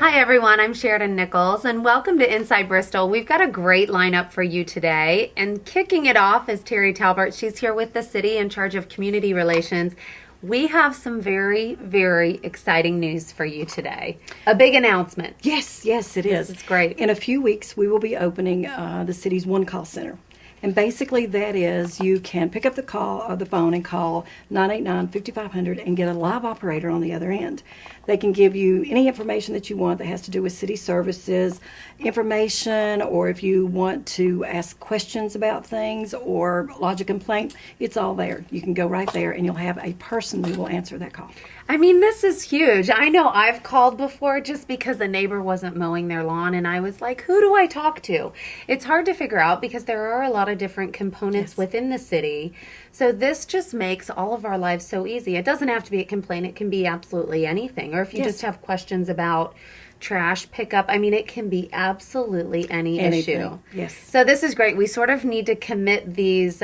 Hi everyone, I'm Sheridan Nichols and welcome to Inside Bristol. We've got a great lineup for you today, and kicking it off is Terry Talbert. She's here with the city in charge of community relations. We have some very, very exciting news for you today. A big announcement. Yes, it is. It's great. In a few weeks, we will be opening the city's One Call Center. And basically that is you can pick up the phone and call 989-5500 and get a live operator on the other end. They can give you any information that you want that has to do with city services, information, or if you want to ask questions about things or lodge a complaint, it's all there. You can go right there and you'll have a person who will answer that call. I mean, this is huge. I know I've called before just because a neighbor wasn't mowing their lawn, and I was like, who do I talk to? It's hard to figure out because there are a lot of different components within the city. So this just makes all of our lives so easy. It doesn't have to be a complaint. It can be absolutely anything. Or if you just have questions about trash pickup, I mean, it can be absolutely anything. Issue. Yes. So this is great. We sort of need to commit this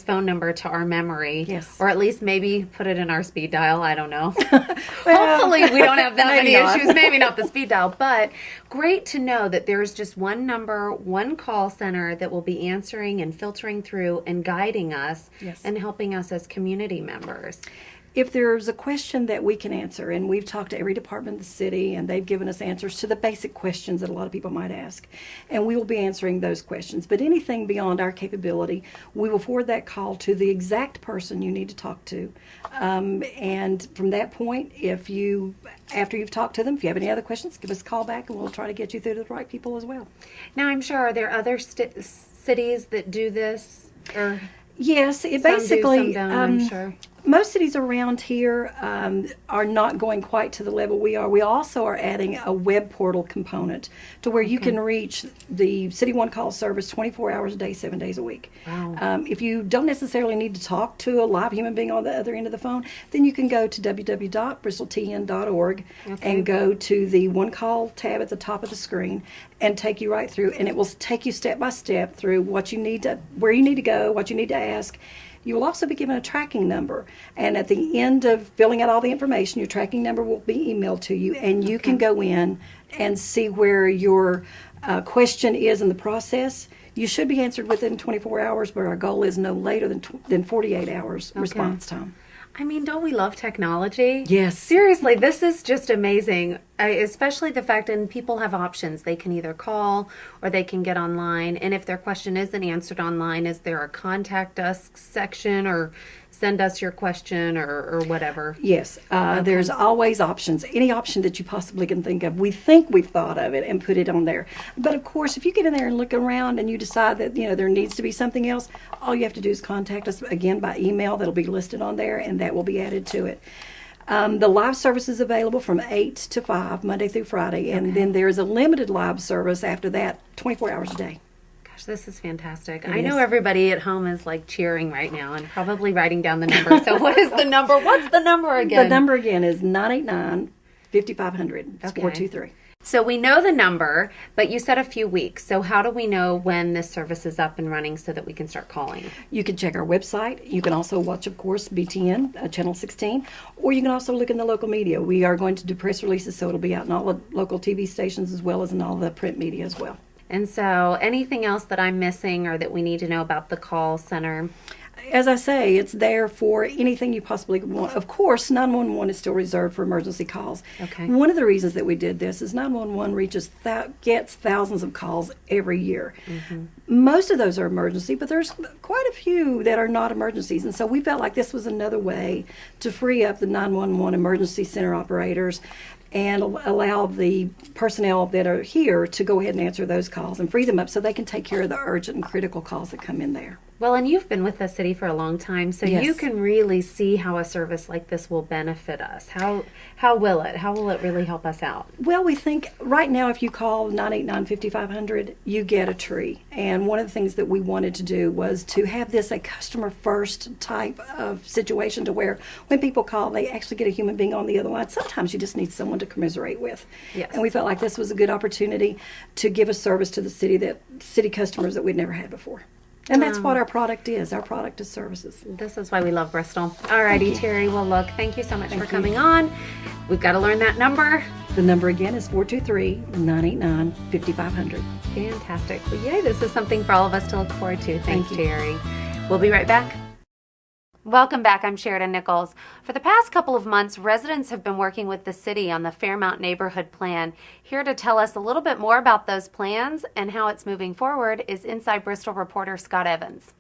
phone number to our memory. Yes. Or at least maybe put it in our speed dial. I don't know. Hopefully we don't have that many issues. Maybe not the speed dial, but great to know that there's just one number, one call center that will be answering and filtering through and guiding us and helping us as community members. If there's a question that we can answer, and we've talked to every department of the city, and they've given us answers to the basic questions that a lot of people might ask, and we will be answering those questions. But anything beyond our capability, we will forward that call to the exact person you need to talk to. And from that point, after you've talked to them, if you have any other questions, give us a call back, and we'll try to get you through to the right people as well. Now, I'm sure, are there other cities that do this? Or yes, it some basically. do, some don't, I'm sure. Most cities around here are not going quite to the level we are. We also are adding a web portal component to where you can reach the City One Call service 24 hours a day, 7 days a week. Wow. If you don't necessarily need to talk to a live human being on the other end of the phone, then you can go to www.bristoltn.org and go to the One Call tab at the top of the screen and take you right through. And it will take you step by step through what you need to, where you need to go, what you need to ask. You will also be given a tracking number, and at the end of filling out all the information, your tracking number will be emailed to you, and you can go in and see where your question is in the process. You should be answered within 24 hours, but our goal is no later than 48 hours response time. I mean, don't we love technology? Yes. Seriously, this is just amazing, especially the fact that people have options. They can either call or they can get online. And if their question isn't answered online, is there a contact us section or send us your question or whatever? Yes. There's always options. Any option that you possibly can think of. We think we've thought of it and put it on there. But of course, if you get in there and look around and you decide that there needs to be something else, all you have to do is contact us again by email. That'll be listed on there, and that will be added to it. The live service is available from 8 to 5, Monday through Friday, and then there is a limited live service after that, 24 hours a day. Gosh, this is fantastic. I know everybody at home is like cheering right now and probably writing down the number. So what is the number? What's the number again? The number again is 989-5500. It's 423. So we know the number, but you said a few weeks. So how do we know when this service is up and running so that we can start calling? You can check our website. You can also watch, of course, BTN, Channel 16, or you can also look in the local media. We are going to do press releases, so it'll be out in all the local TV stations as well as in all the print media as well. And so anything else that I'm missing or that we need to know about the call center? As I say, it's there for anything you possibly want. Of course, 911 is still reserved for emergency calls. Okay. One of the reasons that we did this is 911 gets thousands of calls every year. Mm-hmm. Most of those are emergency, but there's quite a few that are not emergencies. And so we felt like this was another way to free up the 911 emergency center operators and allow the personnel that are here to go ahead and answer those calls and free them up so they can take care of the urgent and critical calls that come in there. Well, and you've been with the city for a long time, so you can really see how a service like this will benefit us. How will it? How will it really help us out? Well, we think right now if you call 989-5500, you get a tree. And one of the things that we wanted to do was to have this a customer-first type of situation to where when people call, they actually get a human being on the other line. Sometimes you just need someone to commiserate with. Yes. And we felt like this was a good opportunity to give a service to the city customers that we'd never had before. And that's what our product is. Our product is services. This is why we love Bristol. All righty, Terry. Well, look, thank you so much for coming on. We've got to learn that number. The number again is 423-989-5500. Fantastic. Well, yay, this is something for all of us to look forward to. Thanks, Thank you. Terry. We'll be right back. Welcome back. I'm Sheridan Nichols. For the past couple of months, residents have been working with the city on the Fairmount Neighborhood Plan. Here to tell us a little bit more about those plans and how it's moving forward is Inside Bristol reporter Scott Evans.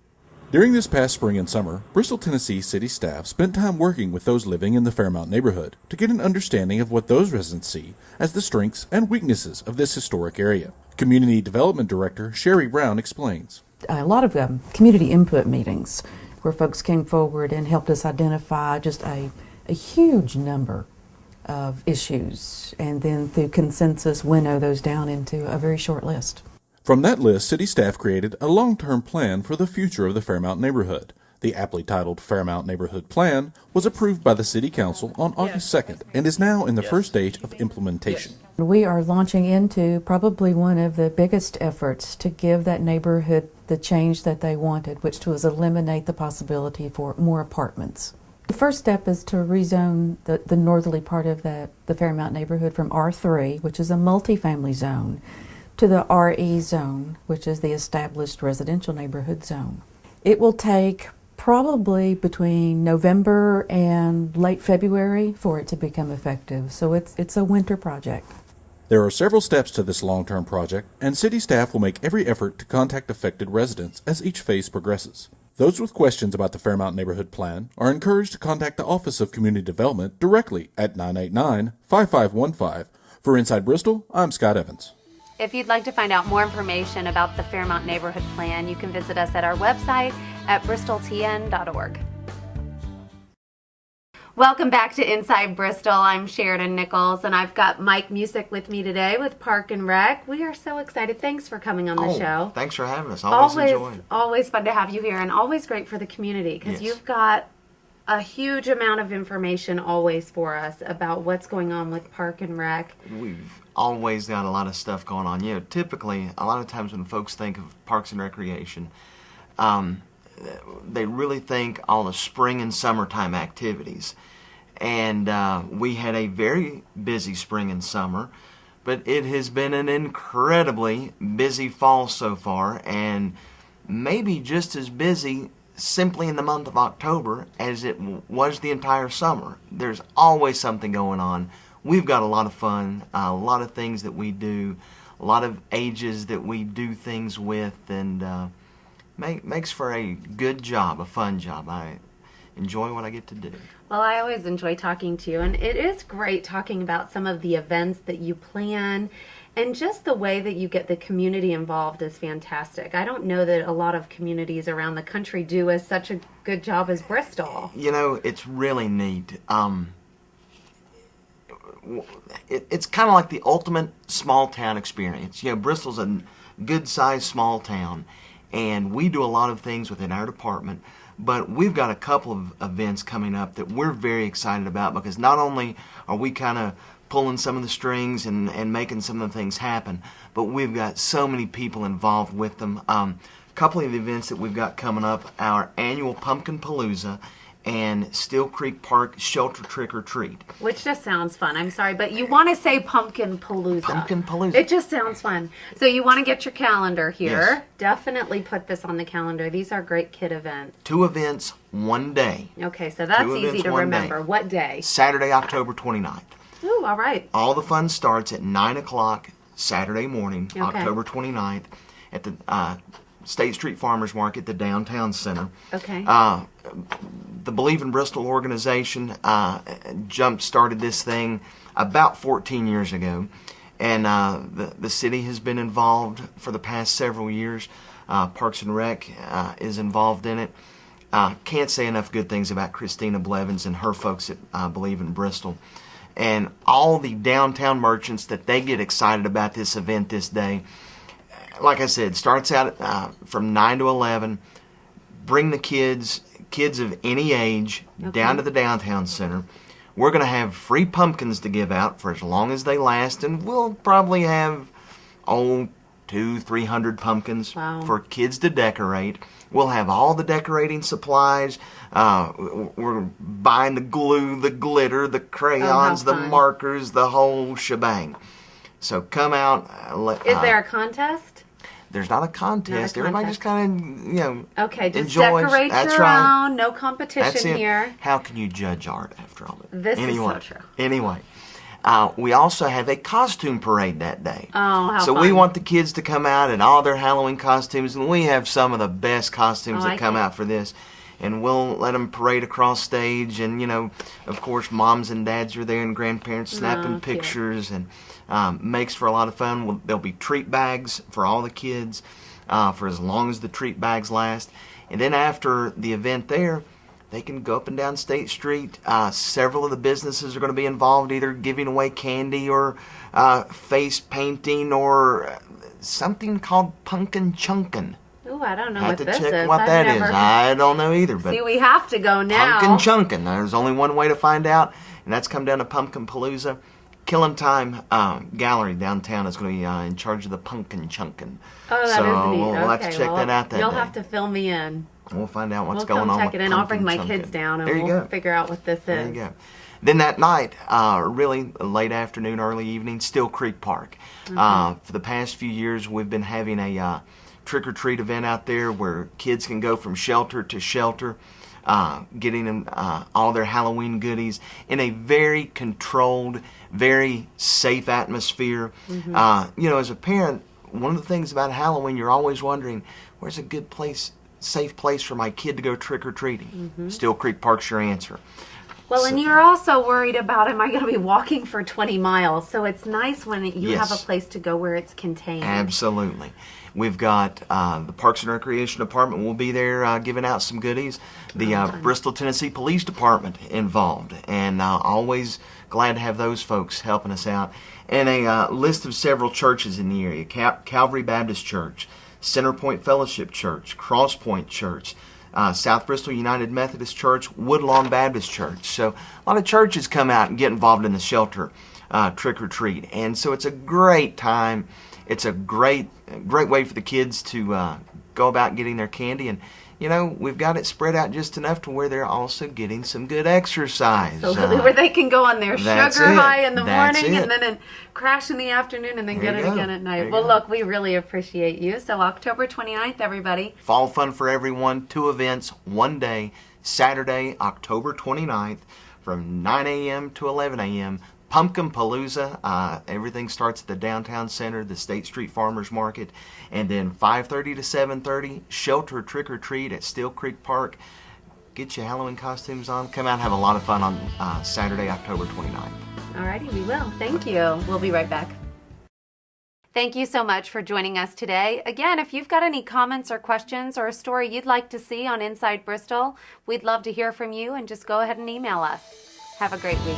During this past spring and summer, Bristol, Tennessee city staff spent time working with those living in the Fairmount neighborhood to get an understanding of what those residents see as the strengths and weaknesses of this historic area. Community Development Director Sherry Brown explains. A lot of community input meetings where folks came forward and helped us identify just a huge number of issues, and then through consensus winnow those down into a very short list. From that list, city staff created a long-term plan for the future of the Fairmount neighborhood. The aptly titled Fairmount Neighborhood Plan was approved by the City Council on August 2nd and is now in the first stage of implementation. We are launching into probably one of the biggest efforts to give that neighborhood the change that they wanted, which was eliminate the possibility for more apartments. The first step is to rezone the northerly part of the Fairmount neighborhood from R3, which is a multifamily zone, to the RE zone, which is the established residential neighborhood zone. It will take probably between November and late February for it to become effective, so it's a winter project. There are several steps to this long-term project, and city staff will make every effort to contact affected residents as each phase progresses. Those with questions about the Fairmount Neighborhood Plan are encouraged to contact the Office of Community Development directly at 989-5515. For Inside Bristol, I'm Scott Evans. If you'd like to find out more information about the Fairmount Neighborhood Plan, you can visit us at our website at bristoltn.org. Welcome back to Inside Bristol. I'm Sheridan Nichols, and I've got Mike Musick with me today with Park and Rec. We are so excited. Thanks for coming on the show. Thanks for having us. Always fun to have you here, and always great for the community because you've got a huge amount of information always for us about what's going on with Park and Rec. We've always got a lot of stuff going on. You know, typically, a lot of times when folks think of Parks and Recreation, they really think all the spring and summertime activities. And we had a very busy spring and summer, but it has been an incredibly busy fall so far, and maybe just as busy simply in the month of October as it was the entire summer. There's always something going on. We've got a lot of fun, a lot of things that we do, a lot of ages that we do things with, and makes for a good job, a fun job. I enjoy what I get to do. Well, I always enjoy talking to you, and it is great talking about some of the events that you plan, and just the way that you get the community involved is fantastic. I don't know that a lot of communities around the country do as such a good job as Bristol. You know, it's really neat. It's kind of like the ultimate small town experience. You know, Bristol's a good-sized small town, and we do a lot of things within our department, but we've got a couple of events coming up that we're very excited about, because not only are we kind of pulling some of the strings and making some of the things happen, but we've got so many people involved with them. A couple of the events that we've got coming up, our annual Pumpkin Palooza and Steel Creek Park Shelter Trick or Treat. Which just sounds fun. I'm sorry, but you want to say Pumpkin Palooza. Pumpkin Palooza. It just sounds fun. So you want to get your calendar here. Yes. Definitely put this on the calendar. These are great kid events. 2 events, 1 day. Okay, so that's easy to remember. What day? Saturday, October 29th. Ooh, all right. All the fun starts at 9 o'clock Saturday morning, October 29th, at the State Street Farmers Market, the downtown center. Okay. The Believe in Bristol organization jump-started this thing about 14 years ago, and the city has been involved for the past several years. Parks and Rec is involved in it. Can't say enough good things about Christina Blevins and her folks at Believe in Bristol. And all the downtown merchants that they get excited about this event this day. Like I said, starts out from 9 to 11. Bring the kids of any age, down to the downtown center. We're going to have free pumpkins to give out for as long as they last, and we'll probably have 200-300 pumpkins Wow. for kids to decorate. We'll have all the decorating supplies. We're buying the glue, the glitter, the crayons, the fun. markers, the whole shebang. So come out. Is there a contest? There's not a contest. Everybody just kind of, Okay, just enjoys. decorate That's your right. own. No That's competition it. here. How can you judge art after all that? This anyway, is so true. Anyway, we also have a costume parade that day. Oh, how So fun. we want the kids to come out in all their Halloween costumes, and we have some of the best costumes Oh, that I come can't- out for this. And we'll let them parade across stage, and of course, moms and dads are there, and grandparents snapping Oh, cute. pictures, and makes for a lot of fun. There'll be treat bags for all the kids for as long as the treat bags last. And then after the event there, they can go up and down State Street. Several of the businesses are going to be involved, either giving away candy or face painting or something called pumpkin chunkin'. Ooh, I don't know Have what to this check is. what I've that is. never... I don't know either. But See, we have to go now. pumpkin chunkin'. There's only one way to find out, and that's come down to Pumpkin Palooza. Killing Time Gallery downtown is going to be in charge of the pumpkin chunkin'. Oh, that so is neat. we'll have to Okay, check well, that out that You'll day. have to fill me in. We'll find out what's We'll going come on check with it in. I'll bring my pumpkin kids chunkin'. down, and There you we'll go. figure out what this There is. you go. Then that night, really late afternoon, early evening, Still Creek Park. For the past few years, we've been having a trick-or-treat event out there where kids can go from shelter to shelter, getting them all their Halloween goodies in a very controlled, very safe atmosphere. As a parent, one of the things about Halloween, you're always wondering, where's a good place, safe place for my kid to go trick-or-treating? Still Creek Park's your answer. Well, and you're also worried about, am I going to be walking for 20 miles? So it's nice when you Yes. have a place to go where it's contained. Absolutely. We've got the Parks and Recreation Department will be there giving out some goodies. The Bristol, Tennessee Police Department involved, and always glad to have those folks helping us out. And a list of several churches in the area: Calvary Baptist Church, Centerpoint Fellowship Church, Cross Point Church, South Bristol United Methodist Church, Woodlawn Baptist Church. So a lot of churches come out and get involved in the shelter trick-or-treat. And so it's a great time. It's a great way for the kids to go about getting their candy. And, we've got it spread out just enough to where they're also getting some good exercise. So where they can go on their that's sugar it. high in the That's morning it. and then crash in the afternoon and then There get you it go. again at There night. you Well, go. look, we really appreciate you. So October 29th, everybody. Fall Fun for Everyone, 2 events, 1 day, Saturday, October 29th, from 9 a.m. to 11 a.m., Pumpkin Palooza. Everything starts at the downtown center, the State Street Farmers Market, and then 5:30 to 7:30, Shelter Trick or Treat at Still Creek Park. Get your Halloween costumes on. Come out and have a lot of fun on Saturday, October 29th. Alrighty, we will. Thank you. We'll be right back. Thank you so much for joining us today. Again, if you've got any comments or questions or a story you'd like to see on Inside Bristol, we'd love to hear from you, and just go ahead and email us. Have a great week.